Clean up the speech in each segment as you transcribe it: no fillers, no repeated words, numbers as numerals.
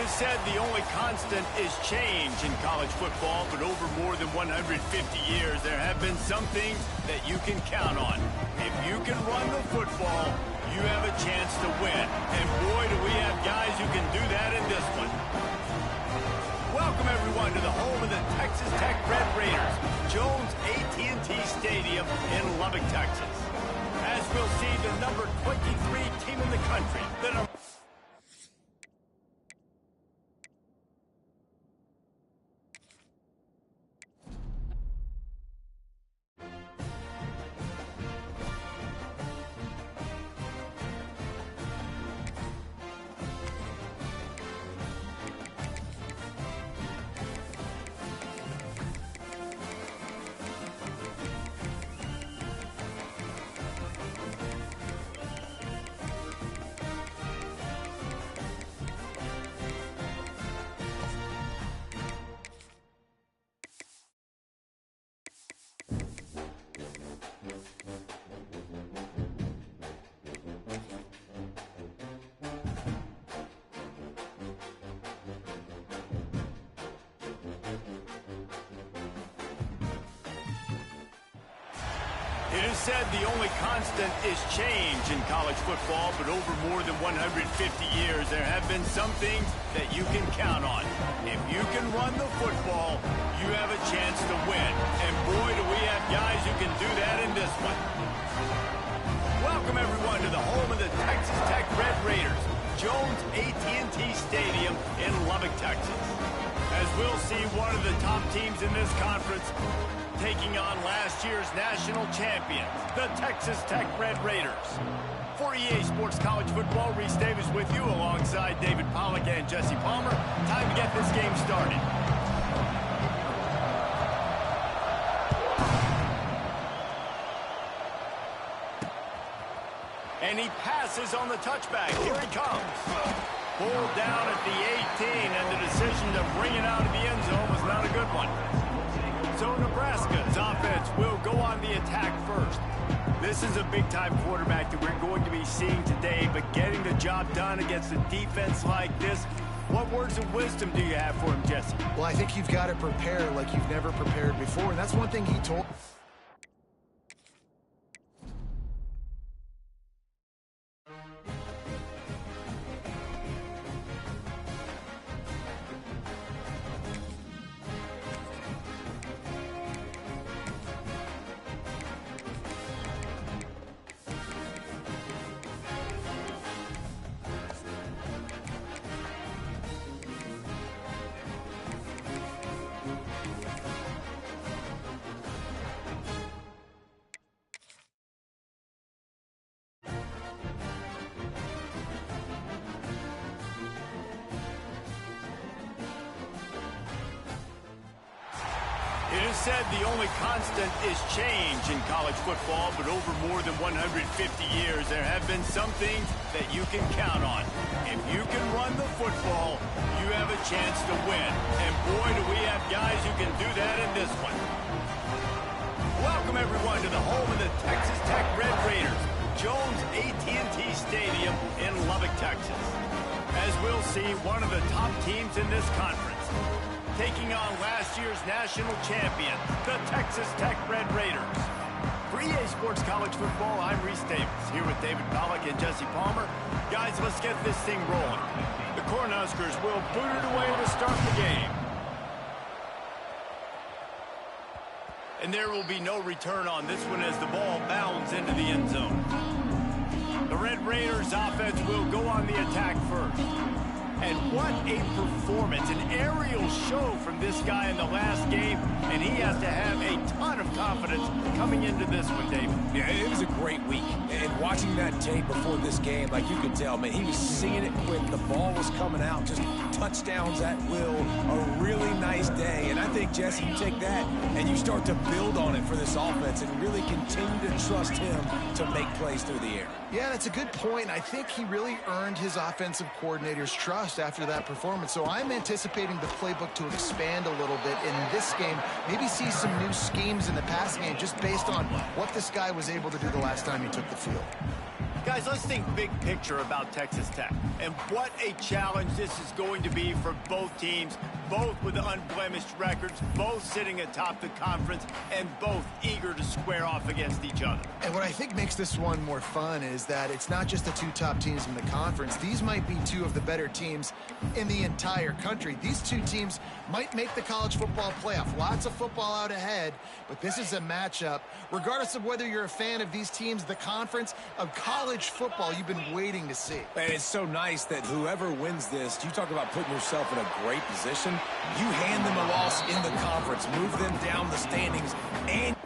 is said the only constant is change in college football, but over more than 150 years, there have been some things that you can count on. If you can run the football, you have a chance to win. And boy, do we have guys who can do that in this one. Welcome, everyone, to the home of the Texas Tech Red Raiders, Jones AT&T Stadium in Lubbock, Texas. As we'll see, the number 23 team in the country, It is said the only constant is change in college football, but over more than 150 years, there have been some things that you can count on. If you can run the football, you have a chance to win. And boy, do we have guys who can do that in this one. Welcome, everyone, to the home of the Texas Tech Red Raiders, Jones AT&T Stadium in Lubbock, Texas. As we'll see one of the top teams in this conference taking on last year's national champions, the Texas Tech Red Raiders. For EA Sports College Football, Reese Davis with you alongside David Pollack and Jesse Palmer. Time to get this game started. And he passes on the touchback. Here he comes. Pulled down at the 18, and the decision to bring it out of the end zone was not a good one. So Nebraska's offense will go on the attack first. This is a big-time quarterback that we're going to be seeing today, but getting the job done against a defense like this, what words of wisdom do you have for him, Jesse? Well, I think you've got to prepare like you've never prepared before, and that's one thing he told. It is said the only constant is change in college football, but over more than 150 years, there have been some things that you can count on. If you can run the football, you have a chance to win. And boy, do we have guys who can do that in this one. Welcome, everyone, to the home of the Texas Tech Red Raiders, Jones AT&T Stadium in Lubbock, Texas. As we'll see, one of the top teams in this conference, taking on last year's national champion, the Texas Tech Red Raiders. For EA Sports College Football, I'm Reese Davis, here with David Pollack and Jesse Palmer. Guys, let's get this thing rolling. The Cornhuskers will boot it away to start the game. And there will be no return on this one as the ball bounds into the end zone. The Red Raiders offense will go on the attack first. And what a performance, an aerial show from this guy in the last game, and he has to have a ton of confidence coming into this one, David. Yeah, it was a great week, and watching that tape before this game, like you could tell, man, he was seeing it quick, the ball was coming out, just touchdowns at will, a really nice day, and I think, Jesse, you take that and you start to build on it for this offense and really continue to trust him to make plays through the air. Yeah, that's a good point. I think he really earned his offensive coordinator's trust after that performance. So I'm anticipating the playbook to expand a little bit in this game, maybe see some new schemes in the passing game just based on what this guy was able to do the last time he took the field. Guys, let's think big picture about Texas Tech. And what a challenge this is going to be for both teams, both with unblemished records, both sitting atop the conference, and both eager to square off against each other. And what I think makes this one more fun is that it's not just the two top teams in the conference. These might be two of the better teams in the entire country. These two teams might make the college football playoff. Lots of football out ahead, but this is a matchup. Regardless of whether you're a fan of these teams, the conference of college football you've been waiting to see. And it's so nice that whoever wins this, you talk about putting yourself in a great position, you hand them a loss in the conference, move them down the standings, and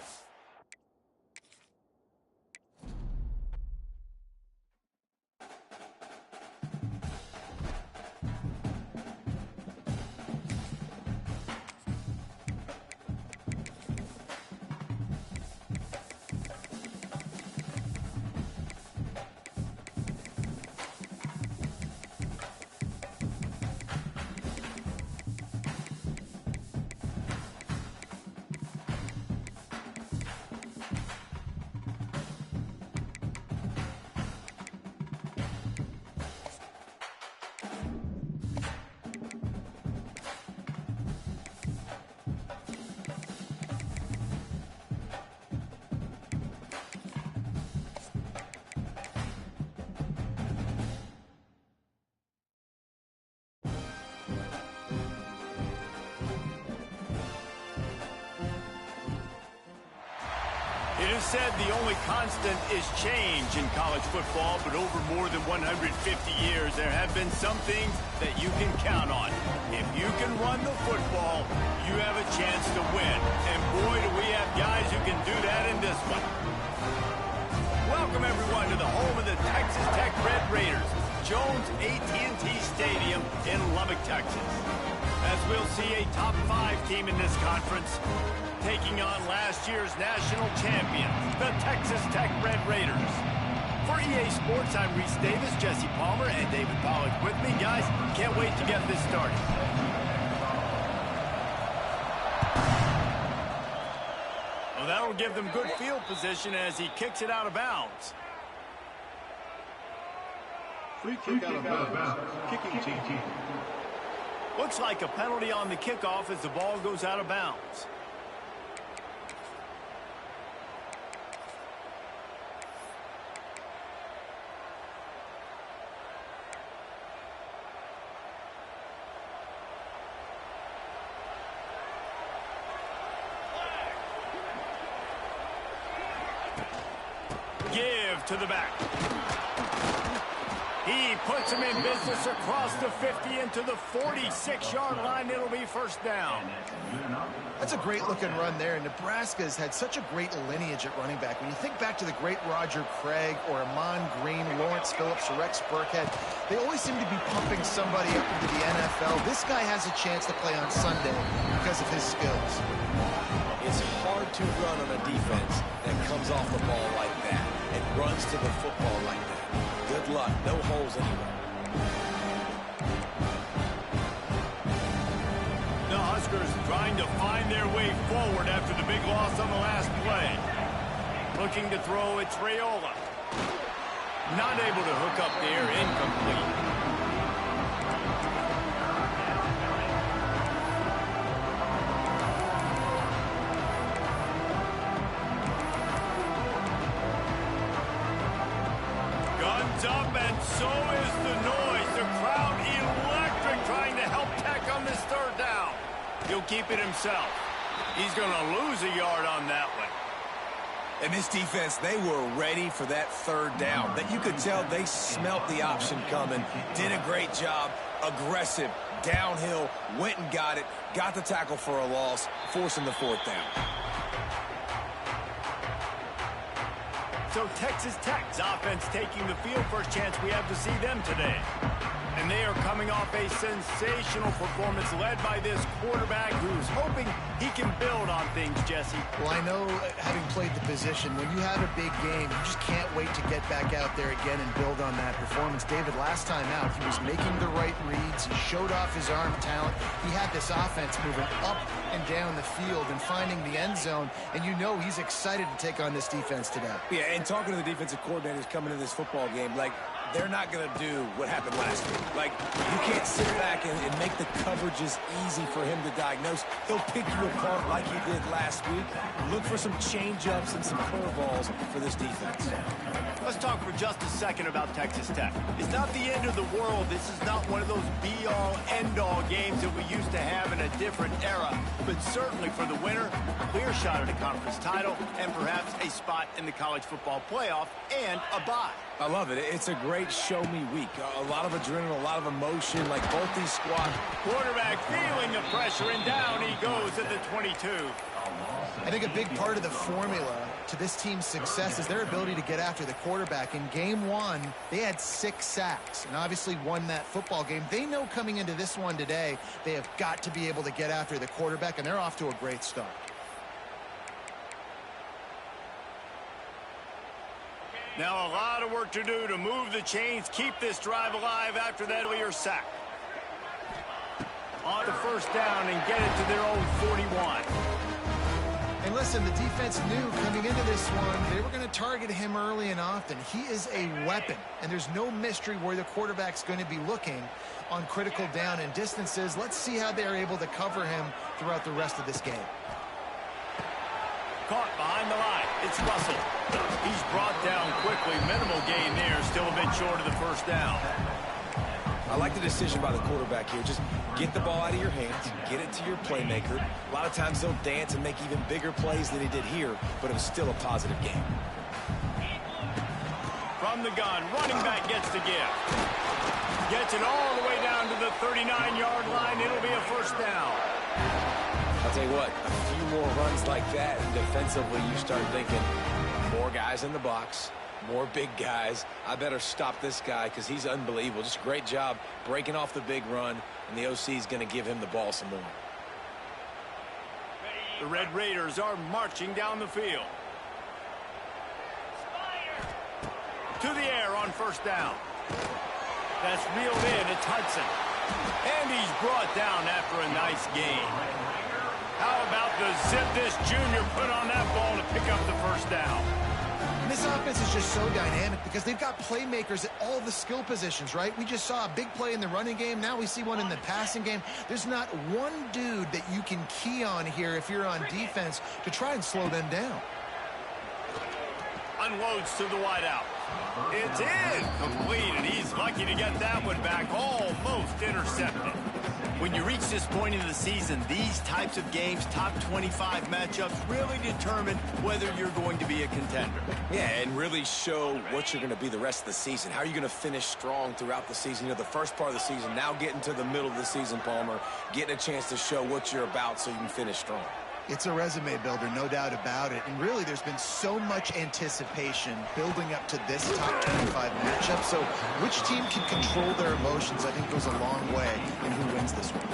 It is said the only constant is change in college football, but over more than 150 years, there have been some things that you can count on. If you can run the football, you have a chance to win. And boy, do we have guys who can do that in this one. Welcome, everyone, to the home of the Texas Tech Red Raiders, Jones AT&T Stadium in Lubbock, Texas. As we'll see a top 5 team in this conference taking on last year's national champions, the Texas Tech Red Raiders. For EA Sports, I'm Reese Davis, Jesse Palmer, and David Pollack with me. Guys, can't wait to get this started. Well, that'll give them good field position as he kicks it out of bounds. Free kick out of bounds. Kicking team. Looks like a penalty on the kickoff as the ball goes out of bounds. Give to the back. He puts him in business across the 50 into the 46-yard line. It'll be first down. That's a great-looking run there. Nebraska's had such a great lineage at running back. When you think back to the great Roger Craig or Amon Green, Lawrence Phillips, or Rex Burkhead, they always seem to be pumping somebody up into the NFL. This guy has a chance to play on Sunday because of his skills. it's hard to run on a defense that comes off the ball like that and runs to the football like that. Good luck. No holes anywhere. The Huskers trying to find their way forward after the big loss on the last play. Looking to throw, it's Raiola. Not able to hook up there, incomplete. Up, and so is the noise. The crowd electric, trying to help Tech on this third down. He'll keep it himself. He's going to lose a yard on that one. And this defense, they were ready for that third down. That you could tell they smelt the option coming. Did a great job. Aggressive, downhill, went and got it. Got the tackle for a loss, forcing the fourth down. So Texas Tech's offense taking the field. First chance we have to see them today. And they are coming off a sensational performance led by this quarterback who's hoping he can build on things, Jesse. Well, I know, having played the position, when you have a big game, you just can't wait to get back out there again and build on that performance. David, last time out, he was making the right reads. He showed off his arm talent. He had this offense moving up and down the field and finding the end zone, and you know he's excited to take on this defense today. Yeah, and talking to the defensive coordinators coming into this football game, like, they're not going to do what happened last week. Like, you can't sit back and make the coverages easy for him to diagnose. He'll pick you apart like he did last week. Look for some change-ups and some curveballs for this defense. Let's talk for just a second about Texas Tech. It's not the end of the world. This is not one of those be-all, end-all games that we used to have in a different era. But certainly for the winner, a clear shot at a conference title and perhaps a spot in the college football playoff and a bye. I love it. It's a great show-me week. A lot of adrenaline, a lot of emotion, like both these squads. Quarterback feeling the pressure, and down he goes at the 22. I think a big part of the formula to this team's success is their ability to get after the quarterback. In game one, they had 6 sacks and obviously won that football game. They know coming into this one today, they have got to be able to get after the quarterback, and they're off to a great start. Now a lot of work to do to move the chains, keep this drive alive after that earlier sack. On the first down and get it to their own 41. And listen, the defense knew coming into this one, they were going to target him early and often. He is a weapon, and there's no mystery where the quarterback's going to be looking on critical down and distances. Let's see how they're able to cover him throughout the rest of this game. Caught behind the line. It's Russell. He's brought down quickly. Minimal gain there. Still a bit short of the first down. I like the decision by the quarterback here. Just get the ball out of your hands, get it to your playmaker. A lot of times they'll dance and make even bigger plays than he did here, but it was still a positive game. From the gun, running back gets the gift. Gets it all the way down to the 39-yard line. It'll be a first down. I'll tell you what, a few more runs like that, and defensively you start thinking, more guys in the box, more big guys. I better stop this guy because he's unbelievable. Just a great job breaking off the big run, and the OC is going to give him the ball some more. The Red Raiders are marching down the field. To the air on first down. That's reeled in. It's Hudson. And he's brought down after a nice gain. How about the zip this junior put on that ball to pick up the first down? And this offense is just so dynamic because they've got playmakers at all the skill positions, right? We just saw a big play in the running game. Now we see one in the passing game. There's not one dude that you can key on here if you're on defense to try and slow them down. Unloads to the wideout. It's incomplete, and he's lucky to get that one back, almost intercepted. When you reach this point in the season, these types of games, top 25 matchups, really determine whether you're going to be a contender. Yeah, and really show what you're going to be the rest of the season. How are you going to finish strong throughout the season? You know, the first part of the season, now getting to the middle of the season, Palmer, getting a chance to show what you're about so you can finish strong. It's a resume builder, no doubt about it. And really, there's been so much anticipation building up to this top 25 matchup. So which team can control their emotions, I think, goes a long way in who wins this one.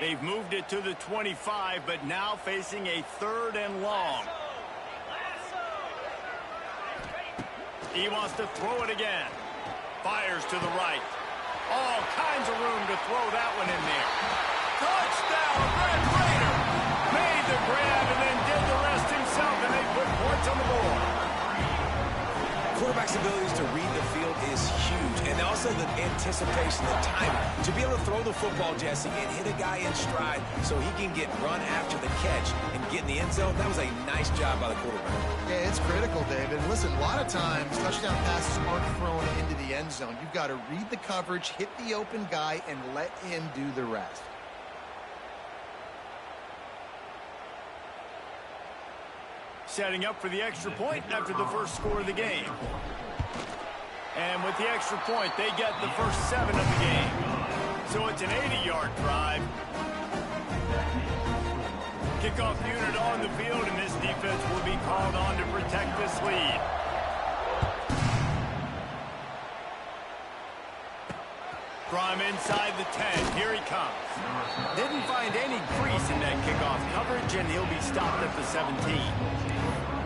They've moved it to the 25, but now facing a 3rd and long. He wants to throw it again. Fires to the right. All kinds of room to throw that one in there. Touchdown, Red Raider! Made the grab and then did the rest himself, and they put points on the board. Quarterback's abilities to read the field is huge, and also the anticipation, the timing. To be able to throw the football, Jesse, and hit a guy in stride so he can get run after the catch and get in the end zone, that was a nice job by the quarterback. Yeah, it's critical, David. Listen, a lot of times, touchdown passes aren't thrown into the end zone. You've got to read the coverage, hit the open guy, and let him do the rest. Setting up for the extra point after the first score of the game. And with the extra point, they get the first 7 of the game. So it's an 80-yard drive. Kickoff unit on the field, and this defense will be called on to protect this lead. From inside the 10, here he comes. Didn't find any crease in that kickoff coverage, and he'll be stopped at the 17.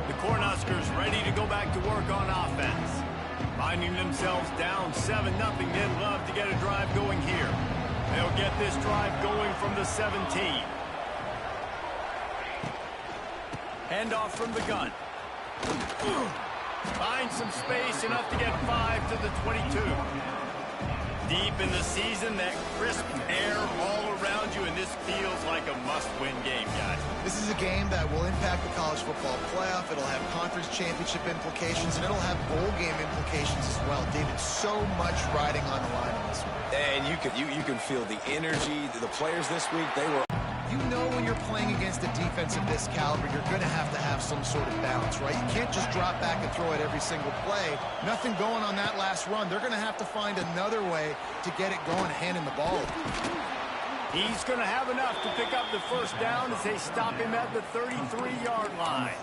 The Cornhuskers ready to go back to work on offense. Finding themselves down 7-0, they'd love to get a drive going here. They'll get this drive going from the 17. Handoff from the gun. Find some space, enough to get 5 to the 22. Deep in the season, that crisp air all around you, and this feels like a must-win game, guys. This is a game that will impact the college football playoff. It'll have conference championship implications, and it'll have bowl game implications as well. David, so much riding on the line on this one. And you can feel the energy. The players this week, they were... You know when you're playing against a defense of this caliber, you're going to have some sort of balance, right? You can't just drop back and throw it every single play. Nothing going on that last run. They're going to have to find another way to get it going, handing the ball. He's going to have enough to pick up the first down as they stop him at the 33-yard line.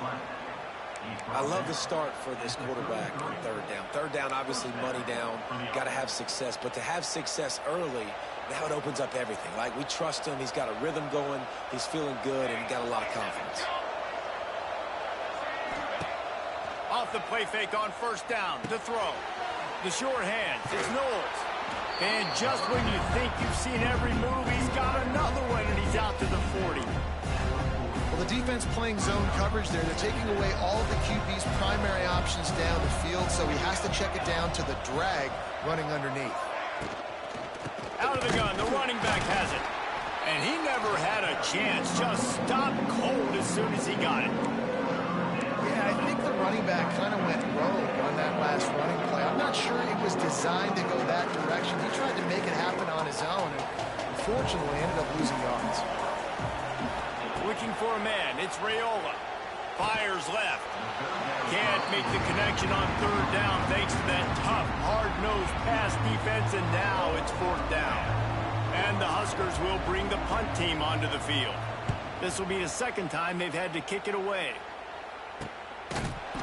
I love the start for this quarterback on third down. Third down, obviously, money down. Got to have success. But to have success early, now it opens up everything. Like, we trust him. He's got a rhythm going. He's feeling good, and he got a lot of confidence. Off the play fake on first down to throw. The short hands. It's Knowles. And just when you think you've seen every move, he's got another one, and he's out to the 40. Well, the defense playing zone coverage there. They're taking away all of the QB's primary options down the field, so he has to check it down to the drag running underneath. Out of the gun, the running back has it. And he never had a chance. Just stopped cold as soon as he got it. Yeah, I think the running back kind of went rogue on that last running play. I'm not sure it was designed to go that direction. He tried to make it happen on his own, and unfortunately ended up losing yards. Looking for a man. It's Raiola. Fires left. Can't make the connection on third down thanks to that tough, hard-nosed pass defense, and now it's fourth down. And the Huskers will bring the punt team onto the field. This will be the second time they've had to kick it away.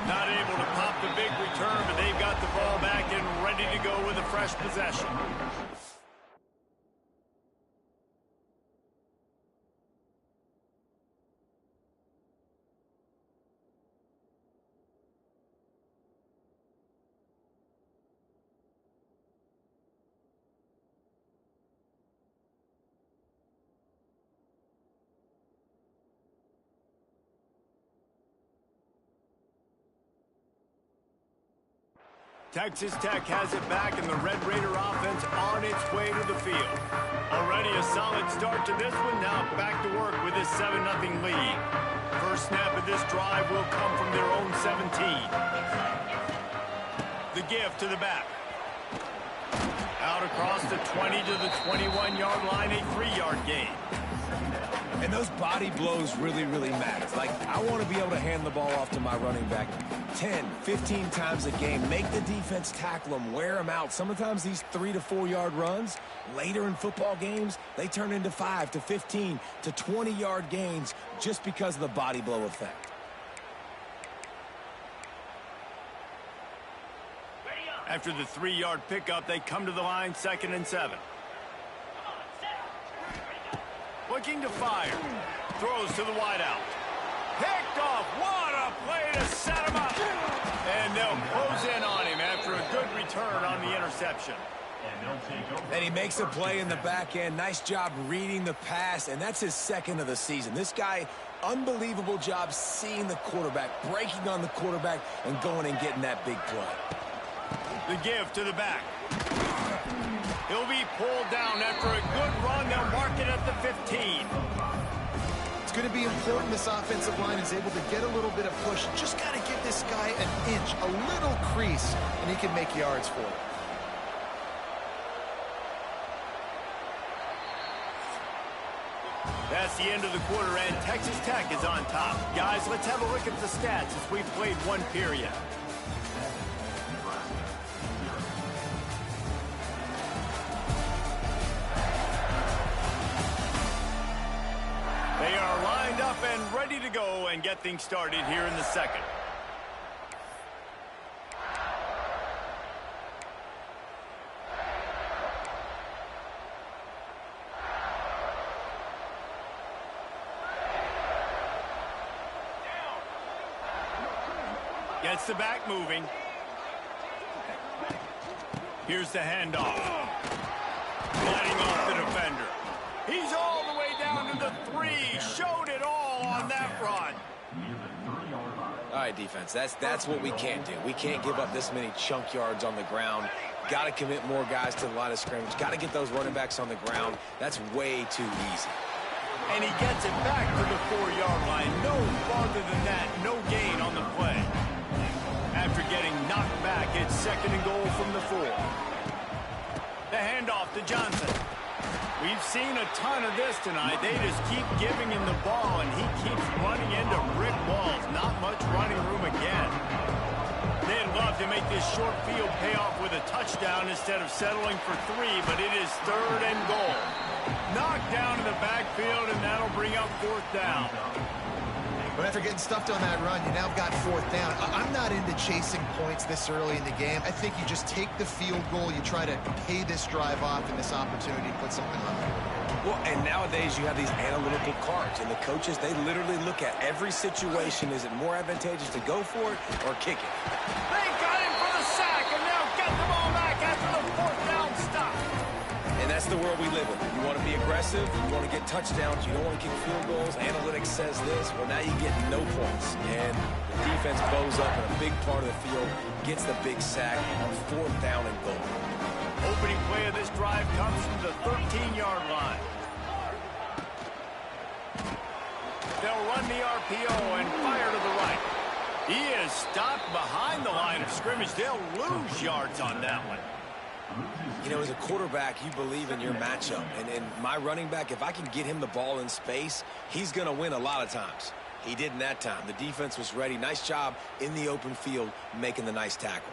Not able to pop the big return, but they've got the ball back and ready to go with a fresh possession. Texas Tech has it back, and the Red Raider offense on its way to the field. Already a solid start to this one. Now back to work with this 7-0 lead. First snap of this drive will come from their own 17. The give to the back. Out across the 20 to the 21-yard line, a 3-yard gain. And those body blows really, really matter. Like, I want to be able to hand the ball off to my running back 10, 15 times a game. Make the defense tackle them, wear them out. Sometimes these 3 to 4 yard runs, later in football games, they turn into 5 to 15 to 20-yard gains just because of the body blow effect. After the 3-yard pickup, they come to the line, 2nd and 7. Looking to fire. Throws to the wideout. Picked off. What a play to set him up. And they'll close in on him after a good return on the interception. And he makes a play in the back end. Nice job reading the pass, and that's his 2nd of the season. This guy, unbelievable job seeing the quarterback, breaking on the quarterback, and going and getting that big play. The give to the back. He'll be pulled down after a good run. They'll mark it at the 15. It's going to be important this offensive line is able to get a little bit of push. Just got to give this guy an inch, a little crease, and he can make yards for it. That's the end of the quarter, and Texas Tech is on top. Guys, let's have a look at the stats as we've played one period. are lined up and ready to go and get things started here in the second. Gets the back moving. Here's the handoff. Gliding off the defender. He's all the way down to the 3. Showed it all on that run. All right, defense, that's what we can't do. We can't give up this many chunk yards on the ground. Got to commit more guys to the line of scrimmage. Got to get those running backs on the ground. That's way too easy. And he gets it back to the 4-yard line. No farther than that. No gain on the play. After getting knocked back, it's 2nd and goal from the 4. The handoff to Johnson. We've seen a ton of this tonight. They just keep giving him the ball, and he keeps running into brick walls. Not much running room again. They'd love to make this short field pay off with a touchdown instead of settling for 3, but it is 3rd and goal. Knocked down in the backfield, and that'll bring up 4th down. But after getting stuffed on that run, you now got 4th down. I'm not into chasing points this early in the game. I think you just take the field goal. You try to pay this drive off and this opportunity to put something on there. Well, and nowadays you have these analytical cards, and the coaches, they literally look at every situation. Is it more advantageous to go for it or kick it? They got him for the sack, and now get the ball back after the 4th down stop. And that's the world we live in. You want to be aggressive, you want to get touchdowns, you don't want to kick field goals. Analytics says this. Well, now you get no points. And the defense bows up in a big part of the field, gets the big sack on 4th down and goal. Opening play of this drive comes from the 13-yard line. They'll run the RPO and fire to the right. He is stopped behind the line of scrimmage. They'll lose yards on that one. You know, as a quarterback, you believe in your matchup. And my running back, if I can get him the ball in space, he's going to win a lot of times. He did in that time. The defense was ready. Nice job in the open field making the nice tackle.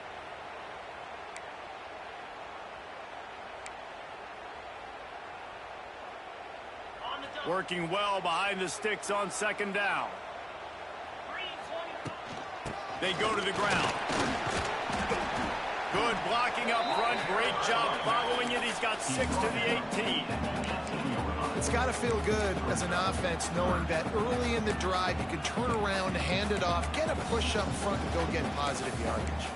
Working well behind the sticks on 2nd down. They go to the ground. Good blocking up front. Great job following it. He's got 6 to the 18. It's got to feel good as an offense knowing that early in the drive you can turn around, hand it off, get a push up front, and go get positive yardage.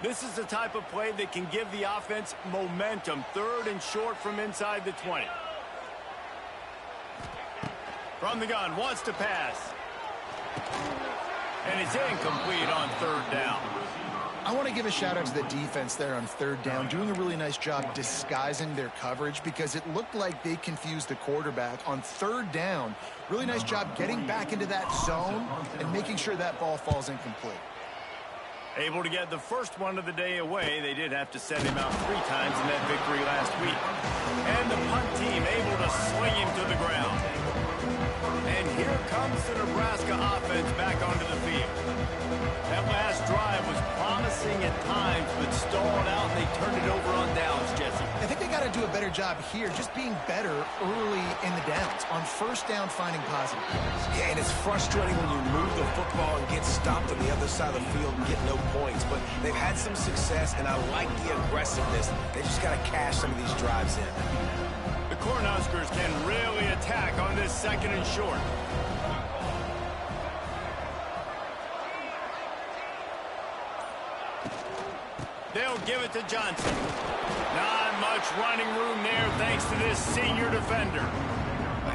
This is the type of play that can give the offense momentum. 3rd and short from inside the 20. From the gun, wants to pass. And it's incomplete on 3rd down. I want to give a shout out to the defense there on 3rd down, doing a really nice job disguising their coverage because it looked like they confused the quarterback on 3rd down. Really nice job getting back into that zone and making sure that ball falls incomplete. Able to get the first one of the day away. They did have to send him out 3 times in that victory last week. And the punt team able to sling him to the ground. And here comes the Nebraska offense back onto the field. That last drive was promising at times, but stalled out, and they turned it over on downs, Jesse. I think they got to do a better job here, just being better early in the downs. On 1st down, finding positive plays. Yeah, and it's frustrating when you move the football and get stopped on the other side of the field and get no points. But they've had some success, and I like the aggressiveness. They just got to cash some of these drives in. The Cornhuskers can really attack on this 2nd and short. They'll give it to Johnson. Not much running room there thanks to this senior defender.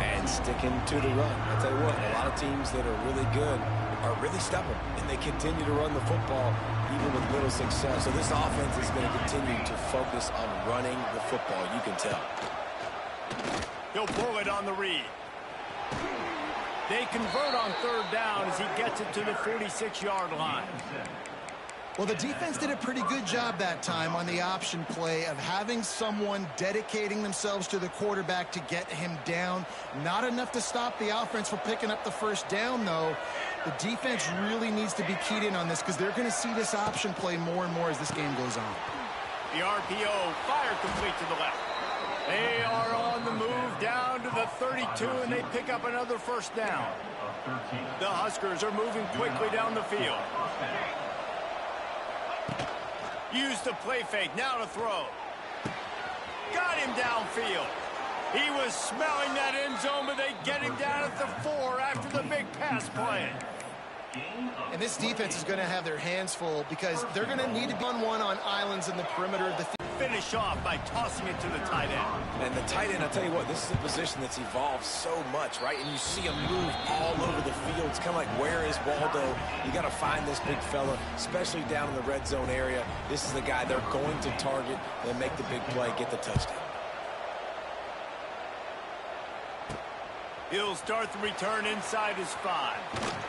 And sticking to the run. I'll tell you what, a lot of teams that are really good are really stubborn, and they continue to run the football even with little success. So this offense is going to continue to focus on running the football, you can tell. He'll pull it on the read. They convert on 3rd down as he gets it to the 46-yard line. Well, the defense did a pretty good job that time on the option play of having someone dedicating themselves to the quarterback to get him down. Not enough to stop the offense from picking up the first down, though. The defense really needs to be keyed in on this because they're going to see this option play more and more as this game goes on. The RPO, fire complete to the left. They are on the move down to the 32, and they pick up another first down. The Huskers are moving quickly down the field. Use the play fake, now to throw. Got him downfield. He was smelling that end zone, but they get him down at the 4 after the big pass play. And this defense is going to have their hands full because they're going to need to be on one on islands in the perimeter of the field. Finish off by tossing it to the tight end. And the tight end, I'll tell you what, this is a position that's evolved so much, right? And you see him move all over the field. It's kind of like, where is Waldo? You got to find this big fella, especially down in the red zone area. This is the guy they're going to target and make the big play, get the touchdown. He'll start the return inside his 5.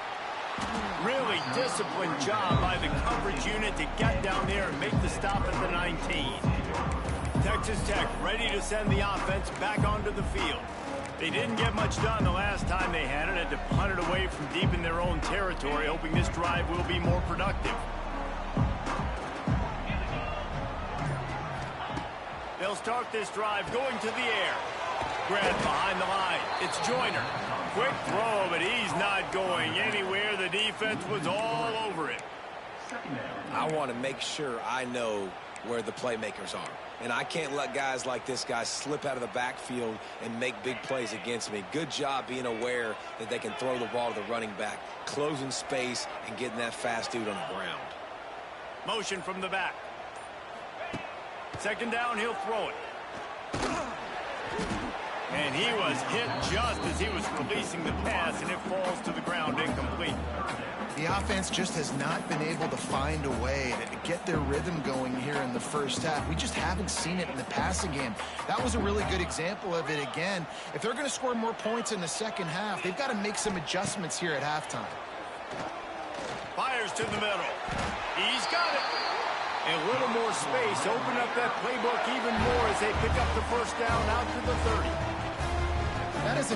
Really disciplined job by the coverage unit to get down there and make the stop at the 19. Texas Tech ready to send the offense back onto the field. They didn't get much done the last time they had to punt it away from deep in their own territory, hoping this drive will be more productive. They'll start this drive going to the air. Grant behind the line. It's Joyner. Quick throw, but he's not going anywhere. The defense was all over it. I want to make sure I know where the playmakers are. And I can't let guys like this guy slip out of the backfield and make big plays against me. Good job being aware that they can throw the ball to the running back, closing space and getting that fast dude on the ground. Motion from the back. Second down, he'll throw it. And he was hit just as he was releasing the pass, and it falls to the ground incomplete. The offense just has not been able to find a way to get their rhythm going here in the first half. We just haven't seen it in the passing game. That was a really good example of it again. If they're going to score more points in the second half, they've got to make some adjustments here at halftime. Fires to the middle. He's got it. A little more space. Open up that playbook even more as they pick up the first down out to the 30. That is